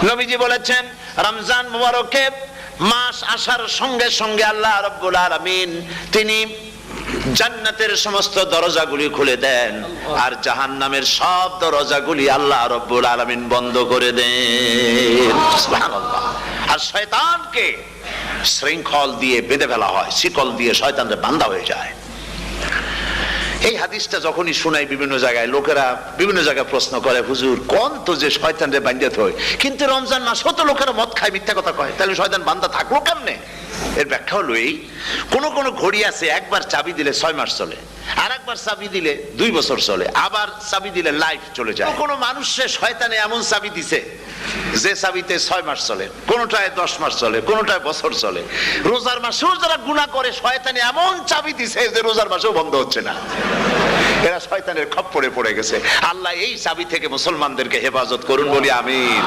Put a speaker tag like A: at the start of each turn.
A: নবীজি বলেছেন রমজান মুবারকে মাস আসার সঙ্গে সঙ্গে আল্লাহ রাব্বুল আলামিন তিনি জান্নাতের সমস্ত দরজাগুলি খুলে দেন আর জাহান্নামের সব দরজাগুলি আল্লাহ রাব্বুল আলামিন বন্ধ করে দেন। সুবহানাল্লাহ। আর শয়তানকে শৃঙ্খল দিয়ে বেঁধে ফেলা হয়, শিকল দিয়ে শয়তানরে বাঁধা হয়ে যায়। এই হাদিসটা যখনই শোনাই বিভিন্ন জায়গায় লোকেরা বিভিন্ন জায়গায় প্রশ্ন করে, হুজুর কোন তো যে শয়তানরে বাঁধতে হয়, কিন্তু রমজান মাস হতো লোকেরা মদ খায়, মিথ্যা কথা কয়, তাহলে শয়তান বাঁধা থাকলো কেমনে? এর ব্যাখ্যা হলো এই, কোন কোন ঘড়ি আছে একবার চাবি দিলে 6 মাস চলে, আর একবার চাবি দিলে 2 বছর চলে, আবার চাবি দিলে লাইফ চলে যায়। কোন মানুষে শয়তানে এমন চাবি দিছে যে চাবিতে 6 মাস চলে, কোনটায় 10 মাস চলে, কোনটায় বছর চলে। রোজার মাসেও যারা গুনাহ করে শয়তানে এমন চাবি দিছে যে রোজার মাসেও বন্ধ হচ্ছে না। এরা শয়তানের খপ্পরে পড়ে গেছে। আল্লাহ এই চাবি থেকে মুসলমানদেরকে হেফাজত করুন বলি আমিন।